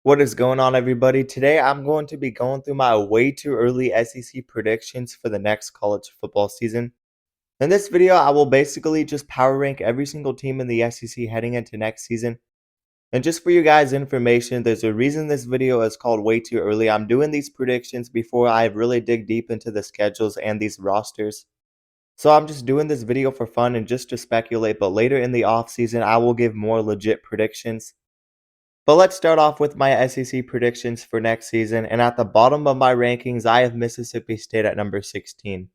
What is going on, everybody? Today I'm going to be going through my way too early SEC predictions for the next college football season. In this video, I will basically just power rank every single team in the SEC heading into next season. And just for you guys' information, there's a reason this video is called way too early. I'm doing these predictions before I really dig deep into the schedules and these rosters. So I'm just doing this video for fun and just to speculate, but later in the offseason, I will give more legit predictions. But let's start off with my SEC predictions for next season, and at the bottom of my rankings, I have Mississippi State at number 16.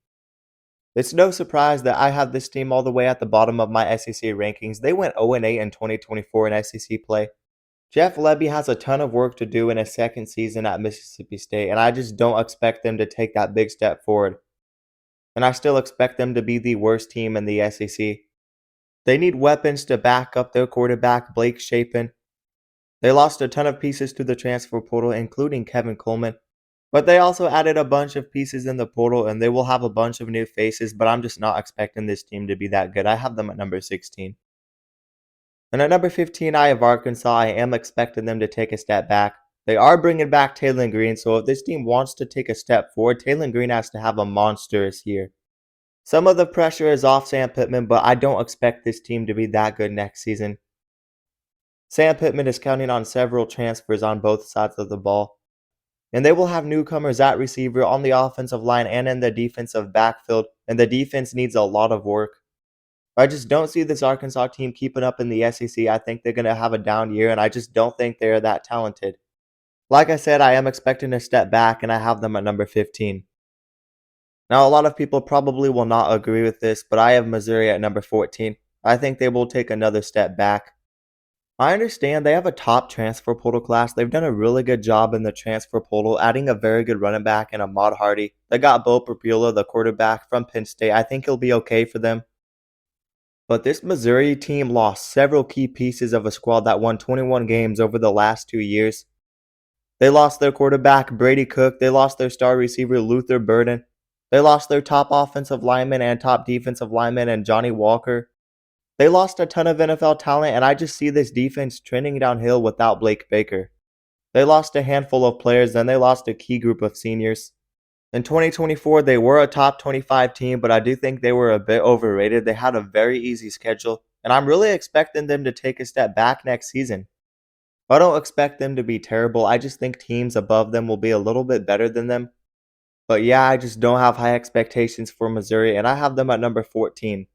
It's no surprise that I have this team all the way at the bottom of my SEC rankings. They went 0-8 in 2024 in SEC play. Jeff Lebby has a ton of work to do in his second season at Mississippi State, and I just don't expect them to take that big step forward. And I still expect them to be the worst team in the SEC. They need weapons to back up their quarterback, Blake Shapen. They lost a ton of pieces to the transfer portal, including Kevin Coleman, but they also added a bunch of pieces in the portal, and they will have a bunch of new faces, but I'm just not expecting this team to be that good. I have them at number 16. And at number 15, I have Arkansas. I am expecting them to take a step back. They are bringing back Taylor Green, so if this team wants to take a step forward, Taylor Green has to have a monstrous year. Some of the pressure is off Sam Pittman, but I don't expect this team to be that good next season. Sam Pittman is counting on several transfers on both sides of the ball, and they will have newcomers at receiver, on the offensive line, and in the defensive backfield, and the defense needs a lot of work. I just don't see this Arkansas team keeping up in the SEC. I think they're going to have a down year, and I just don't think they're that talented. Like I said, I am expecting a step back, and I have them at number 15. Now, a lot of people probably will not agree with this, but I have Missouri at number 14. I think they will take another step back. I understand they have a top transfer portal class. They've done a really good job in the transfer portal, adding a very good running back and Ahmad Hardy. They got Bo Pribula, the quarterback from Penn State. I think he'll be okay for them. But this Missouri team lost several key pieces of a squad that won 21 games over the last 2 years. They lost their quarterback, Brady Cook. They lost their star receiver, Luther Burden. They lost their top offensive lineman and top defensive lineman, and Johnny Walker. They lost a ton of NFL talent, and I just see this defense trending downhill without Blake Baker. They lost a handful of players, and they lost a key group of seniors. In 2024, they were a top 25 team, but I do think they were a bit overrated. They had a very easy schedule, and I'm really expecting them to take a step back next season. I don't expect them to be terrible. I just think teams above them will be a little bit better than them. But yeah, I just don't have high expectations for Missouri, and I have them at number 14.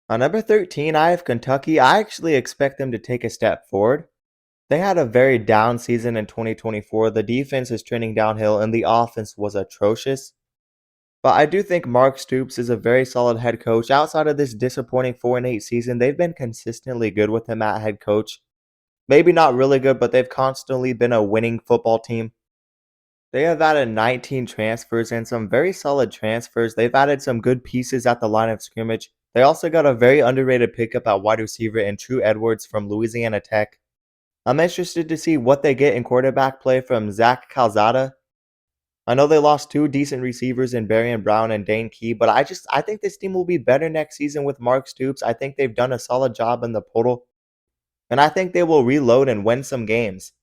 On number 13, I have Kentucky. I actually expect them to take a step forward. They had a very down season in 2024. The defense is trending downhill and the offense was atrocious. But I do think Mark Stoops is a very solid head coach. Outside of this disappointing 4-8 season, they've been consistently good with him at head coach. Maybe not really good, but they've constantly been a winning football team. They have added 19 transfers and some very solid transfers. They've added some good pieces at the line of scrimmage. They also got a very underrated pickup at wide receiver in True Edwards from Louisiana Tech. I'm interested to see what they get in quarterback play from Zach Calzada. I know they lost two decent receivers in Barian Brown and Dane Key, but I think this team will be better next season with Mark Stoops. I think they've done a solid job in the portal, and I think they will reload and win some games.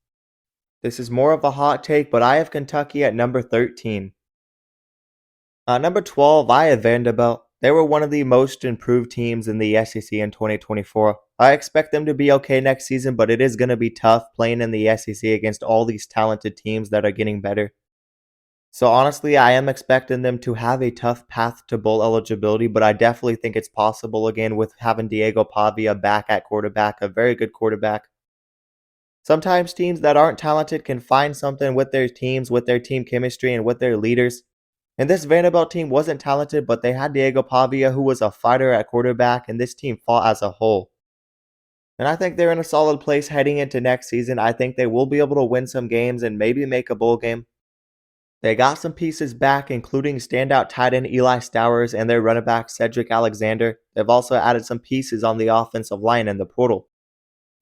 This is more of a hot take, but I have Kentucky at number 13. Number 12, I have Vanderbilt. They were one of the most improved teams in the SEC in 2024. I expect them to be okay next season, but it is going to be tough playing in the SEC against all these talented teams that are getting better. So honestly, I am expecting them to have a tough path to bowl eligibility, but I definitely think it's possible again with having Diego Pavia back at quarterback, a very good quarterback. Sometimes teams that aren't talented can find something with their teams, with their team chemistry, and with their leaders. And this Vanderbilt team wasn't talented, but they had Diego Pavia, who was a fighter at quarterback, and this team fought as a whole. And I think they're in a solid place heading into next season. I think they will be able to win some games and maybe make a bowl game. They got some pieces back, including standout tight end Eli Stowers and their running back Cedric Alexander. They've also added some pieces on the offensive line in the portal.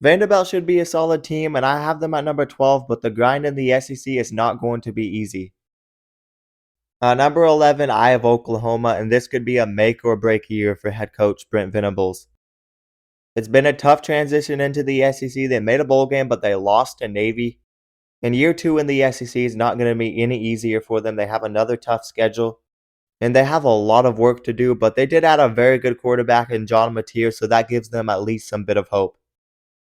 Vanderbilt should be a solid team, and I have them at number 12, but the grind in the SEC is not going to be easy. Number 11, I have Oklahoma, and this could be a make or break year for head coach Brent Venables. It's been a tough transition into the SEC. They made a bowl game, but they lost to Navy. And year 2 in the SEC is not going to be any easier for them. They have another tough schedule, and they have a lot of work to do, but they did add a very good quarterback in John Mateer, so that gives them at least some bit of hope.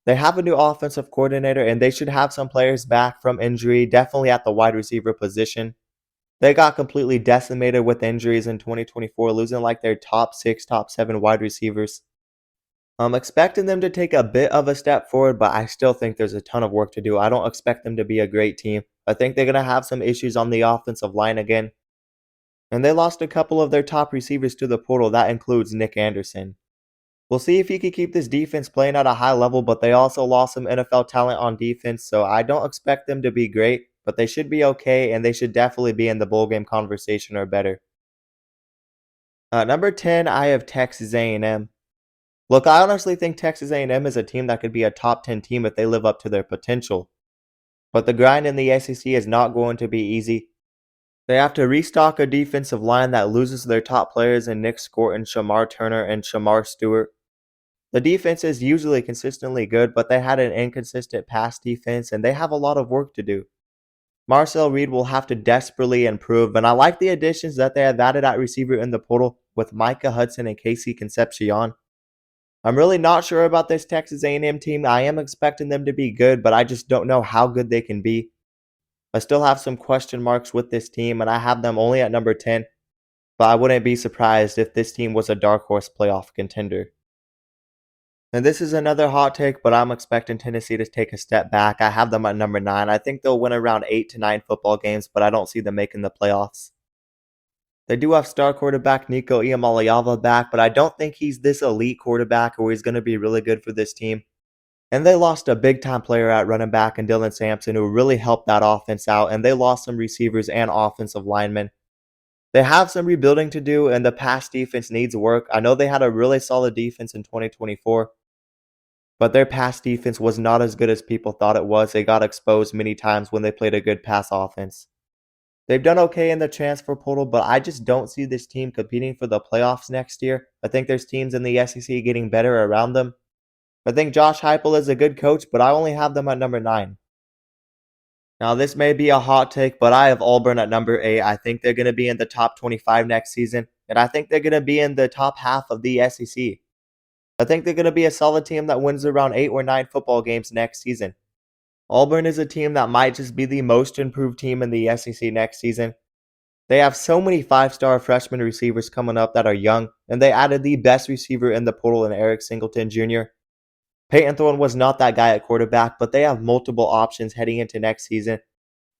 They have a new offensive coordinator, and they should have some players back from injury, definitely at the wide receiver position. They got completely decimated with injuries in 2024, losing like their top 6, top 7 wide receivers. I'm expecting them to take a bit of a step forward, but I still think there's a ton of work to do. I don't expect them to be a great team. I think they're going to have some issues on the offensive line again. And they lost a couple of their top receivers to the portal. That includes Nick Anderson. We'll see if he can keep this defense playing at a high level, but they also lost some NFL talent on defense, so I don't expect them to be great, but they should be okay, and they should definitely be in the bowl game conversation or better. Number 10, I have Texas A&M. Look, I honestly think Texas A&M is a team that could be a top 10 team if they live up to their potential. But the grind in the SEC is not going to be easy. They have to restock a defensive line that loses their top players in Nick Scorton, Shamar Turner, and Shamar Stewart. The defense is usually consistently good, but they had an inconsistent pass defense, and they have a lot of work to do. Marcel Reed will have to desperately improve, and I like the additions that they have added at receiver in the portal with Micah Hudson and Casey Concepcion. I'm really not sure about this Texas A&M team. I am expecting them to be good, but I just don't know how good they can be. I still have some question marks with this team, and I have them only at number 10, but I wouldn't be surprised if this team was a dark horse playoff contender. And this is another hot take, but I'm expecting Tennessee to take a step back. I have them at number 9. I think they'll win around 8 to 9 football games, but I don't see them making the playoffs. They do have star quarterback Nico Iamaleava back, but I don't think he's this elite quarterback or he's going to be really good for this team. And they lost a big-time player at running back in Dylan Sampson who really helped that offense out, and they lost some receivers and offensive linemen. They have some rebuilding to do, and the pass defense needs work. I know they had a really solid defense in 2024, but their pass defense was not as good as people thought it was. They got exposed many times when they played a good pass offense. They've done okay in the transfer portal, but I just don't see this team competing for the playoffs next year. I think there's teams in the SEC getting better around them. I think Josh Heupel is a good coach, but I only have them at number 9. Now, this may be a hot take, but I have Auburn at number 8. I think they're going to be in the top 25 next season, and I think they're going to be in the top half of the SEC. I think they're going to be a solid team that wins around 8 or 9 football games next season. Auburn is a team that might just be the most improved team in the SEC next season. They have so many 5-star freshman receivers coming up that are young, and they added the best receiver in the portal in Eric Singleton Jr. Peyton Thorne was not that guy at quarterback, but they have multiple options heading into next season.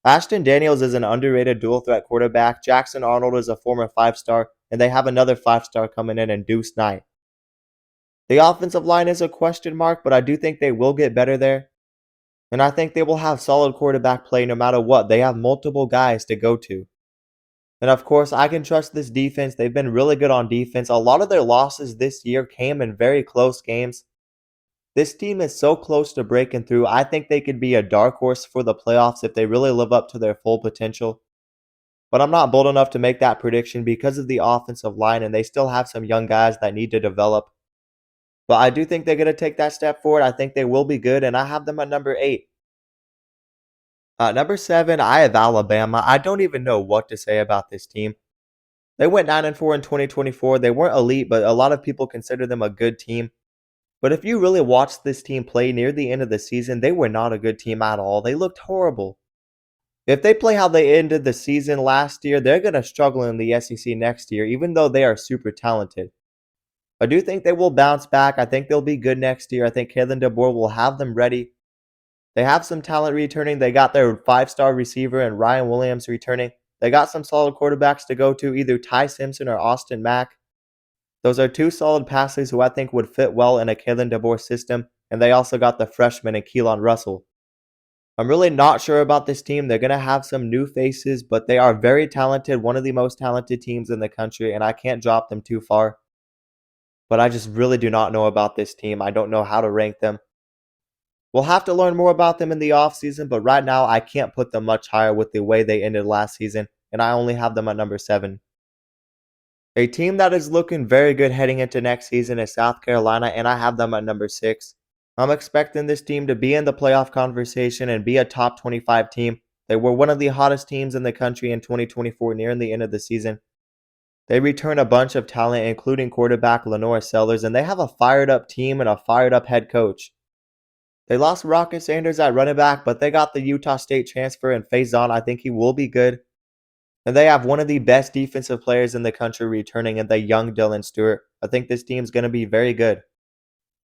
Ashton Daniels is an underrated dual threat quarterback. Jackson Arnold is a former 5-star, and they have another 5-star coming in Deuce Knight. The offensive line is a question mark, but I do think they will get better there. And I think they will have solid quarterback play no matter what. They have multiple guys to go to. And of course, I can trust this defense. They've been really good on defense. A lot of their losses this year came in very close games. This team is so close to breaking through. I think they could be a dark horse for the playoffs if they really live up to their full potential. But I'm not bold enough to make that prediction because of the offensive line, and they still have some young guys that need to develop. But I do think they're going to take that step forward. I think they will be good, and I have them at number 8. Number 7, I have Alabama. I don't even know what to say about this team. They went 9-4 in 2024. They weren't elite, but a lot of people consider them a good team. But if you really watched this team play near the end of the season, they were not a good team at all. They looked horrible. If they play how they ended the season last year, they're going to struggle in the SEC next year, even though they are super talented. I do think they will bounce back. I think they'll be good next year. I think Kalen DeBoer will have them ready. They have some talent returning. They got their 5-star receiver and Ryan Williams returning. They got some solid quarterbacks to go to, either Ty Simpson or Austin Mack. Those are 2 solid passers who I think would fit well in a Kalen DeBoer system, and they also got the freshman in Keelan Russell. I'm really not sure about this team. They're going to have some new faces, but they are very talented, one of the most talented teams in the country, and I can't drop them too far. But I just really do not know about this team. I don't know how to rank them. We'll have to learn more about them in the offseason, but right now I can't put them much higher with the way they ended last season, and I only have them at number 7. A team that is looking very good heading into next season is South Carolina, and I have them at number 6. I'm expecting this team to be in the playoff conversation and be a top 25 team. They were one of the hottest teams in the country in 2024 nearing the end of the season. They return a bunch of talent, including quarterback Lenore Sellers, and they have a fired up team and a fired up head coach. They lost Rocket Sanders at running back, but they got the Utah State transfer and Faison. I think he will be good. And they have one of the best defensive players in the country returning in the young Dylan Stewart. I think this team's going to be very good.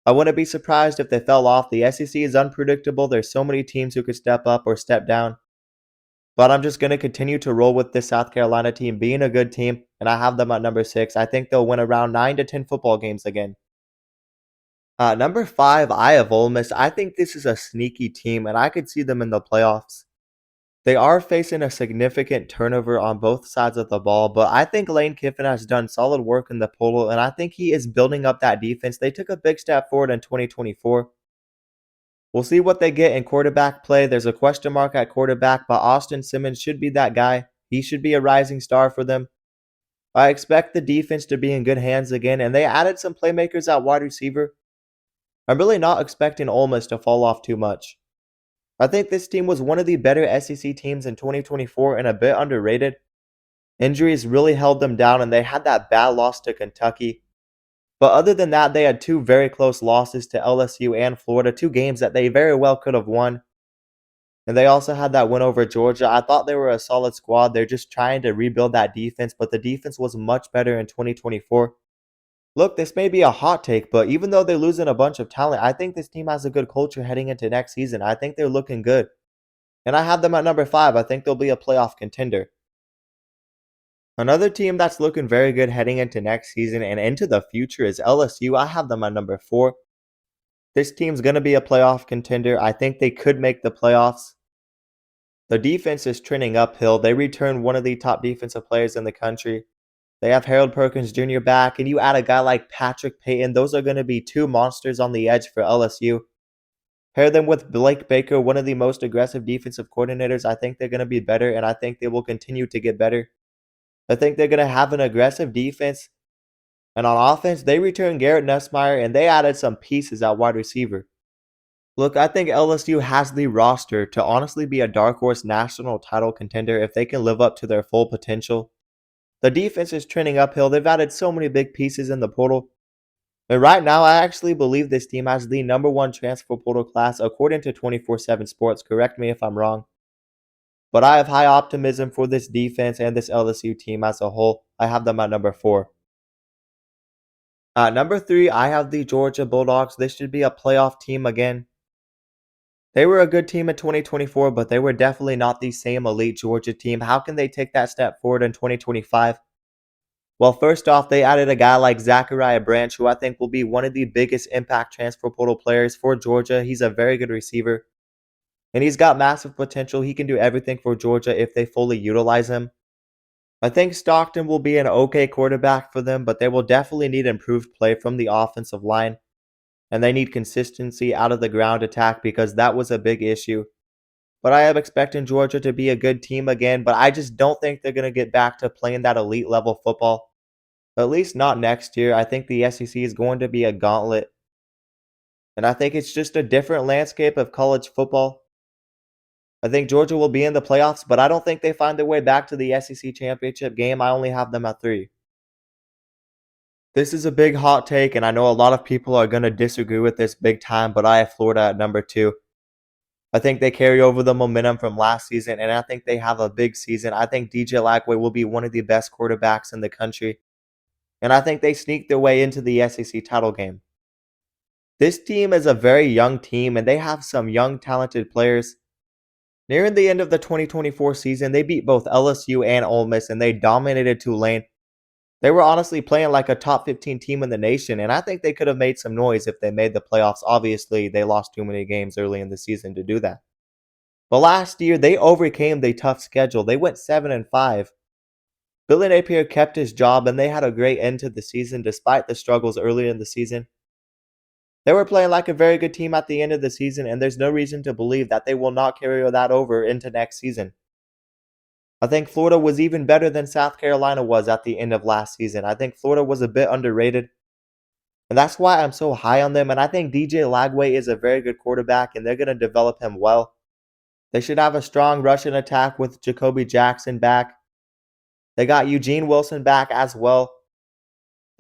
I wouldn't be surprised if they fell off. The SEC is unpredictable. There's so many teams who could step up or step down. But I'm just going to continue to roll with this South Carolina team being a good team, and I have them at number 6. I think they'll win around 9 to 10 football games again. Number 5, I have Ole Miss. I think this is a sneaky team, and I could see them in the playoffs. They are facing a significant turnover on both sides of the ball, but I think Lane Kiffin has done solid work in the portal, and I think he is building up that defense. They took a big step forward in 2024. We'll see what they get in quarterback play. There's a question mark at quarterback, but Austin Simmons should be that guy. He should be a rising star for them. I expect the defense to be in good hands again, and they added some playmakers at wide receiver. I'm really not expecting Ole Miss to fall off too much. I think this team was one of the better SEC teams in 2024 and a bit underrated. Injuries really held them down, and they had that bad loss to Kentucky. But other than that, they had 2 very close losses to LSU and Florida, 2 games that they very well could have won. And they also had that win over Georgia. I thought they were a solid squad. They're just trying to rebuild that defense, but the defense was much better in 2024. Look, this may be a hot take, but even though they're losing a bunch of talent, I think this team has a good culture heading into next season. I think they're looking good. And I have them at number 5. I think they'll be a playoff contender. Another team that's looking very good heading into next season and into the future is LSU. I have them at number 4. This team's going to be a playoff contender. I think they could make the playoffs. The defense is trending uphill. They return one of the top defensive players in the country. They have Harold Perkins Jr. back, and you add a guy like Patrick Payton. Those are going to be 2 monsters on the edge for LSU. Pair them with Blake Baker, one of the most aggressive defensive coordinators. I think they're going to be better, and I think they will continue to get better. I think they're going to have an aggressive defense. And on offense, they return Garrett Nussmeier, and they added some pieces at wide receiver. Look, I think LSU has the roster to honestly be a dark horse national title contender if they can live up to their full potential. The defense is trending uphill. They've added so many big pieces in the portal. And right now, I actually believe this team has the number 1 transfer portal class according to 24/7 Sports. Correct me if I'm wrong. But I have high optimism for this defense and this LSU team as a whole. I have them at number 4. At number 3, I have the Georgia Bulldogs. This should be a playoff team again. They were a good team in 2024, but they were definitely not the same elite Georgia team. How can they take that step forward in 2025? Well, first off, they added a guy like Zachariah Branch, who I think will be one of the biggest impact transfer portal players for Georgia. He's a very good receiver, and he's got massive potential. He can do everything for Georgia if they fully utilize him. I think Stockton will be an okay quarterback for them, but they will definitely need improved play from the offensive line. And they need consistency out of the ground attack because that was a big issue. But I am expecting Georgia to be a good team again, but I just don't think they're going to get back to playing that elite level football. At least not next year. I think the SEC is going to be a gauntlet. And I think it's just a different landscape of college football. I think Georgia will be in the playoffs, but I don't think they find their way back to the SEC championship game. I only have them at 3. This is a big hot take, and I know a lot of people are going to disagree with this big time, but I have Florida at number 2. I think they carry over the momentum from last season, and I think they have a big season. I think DJ Lagway will be one of the best quarterbacks in the country, and I think they sneak their way into the SEC title game. This team is a very young team, and they have some young, talented players. Nearing the end of the 2024 season, they beat both LSU and Ole Miss, and they dominated Tulane. They were honestly playing like a top 15 team in the nation, and I think they could have made some noise if they made the playoffs. Obviously, they lost too many games early in the season to do that. But last year, they overcame the tough schedule. They went 7-5. Billy Napier kept his job, and they had a great end to the season despite the struggles earlier in the season. They were playing like a very good team at the end of the season, and there's no reason to believe that they will not carry that over into next season. I think Florida was even better than South Carolina was at the end of last season. I think Florida was a bit underrated, and that's why I'm so high on them. And I think DJ Lagway is a very good quarterback, and they're going to develop him well. They should have a strong rushing attack with Jacoby Jackson back. They got Eugene Wilson back as well.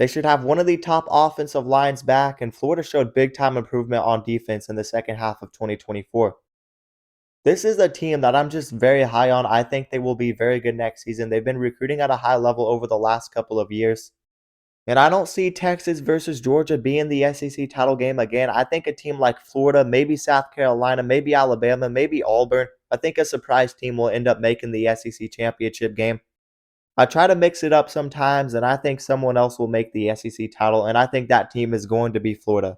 They should have one of the top offensive lines back, and Florida showed big time improvement on defense in the second half of 2024. This is a team that I'm just very high on. I think they will be very good next season. They've been recruiting at a high level over the last couple of years. And I don't see Texas versus Georgia being the SEC title game again. I think a team like Florida, maybe South Carolina, maybe Alabama, maybe Auburn, I think a surprise team will end up making the SEC championship game. I try to mix it up sometimes, and I think someone else will make the SEC title, and I think that team is going to be Florida.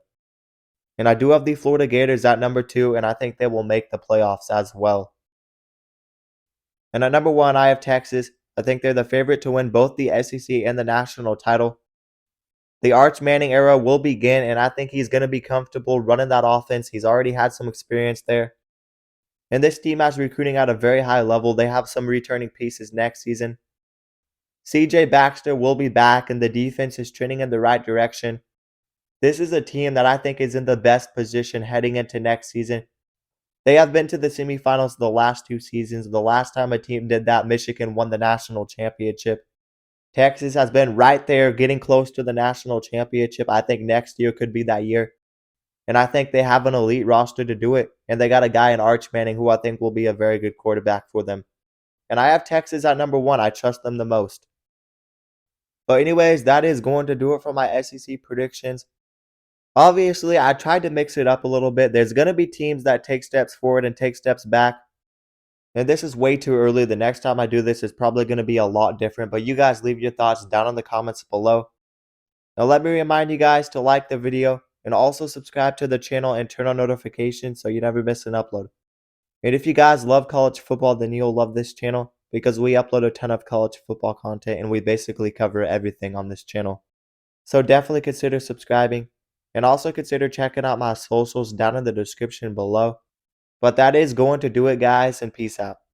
And I do have the Florida Gators at number 2, and I think they will make the playoffs as well. And at number 1, I have Texas. I think they're the favorite to win both the SEC and the national title. The Arch Manning era will begin, and I think he's going to be comfortable running that offense. He's already had some experience there. And this team has recruiting at a very high level. They have some returning pieces next season. CJ Baxter will be back, and the defense is trending in the right direction. This is a team that I think is in the best position heading into next season. They have been to the semifinals the last 2 seasons. The last time a team did that, Michigan won the national championship. Texas has been right there getting close to the national championship. I think next year could be that year. And I think they have an elite roster to do it. And they got a guy in Arch Manning who I think will be a very good quarterback for them. And I have Texas at number 1. I trust them the most. But anyways, that is going to do it for my SEC predictions. Obviously, I tried to mix it up a little bit. There's going to be teams that take steps forward and take steps back. And this is way too early. The next time I do this is probably going to be a lot different. But you guys leave your thoughts down in the comments below. Now let me remind you guys to like the video and also subscribe to the channel and turn on notifications so you never miss an upload. And if you guys love college football, then you'll love this channel because we upload a ton of college football content and we basically cover everything on this channel. So definitely consider subscribing and also consider checking out my socials down in the description below. But that is going to do it, guys, and peace out.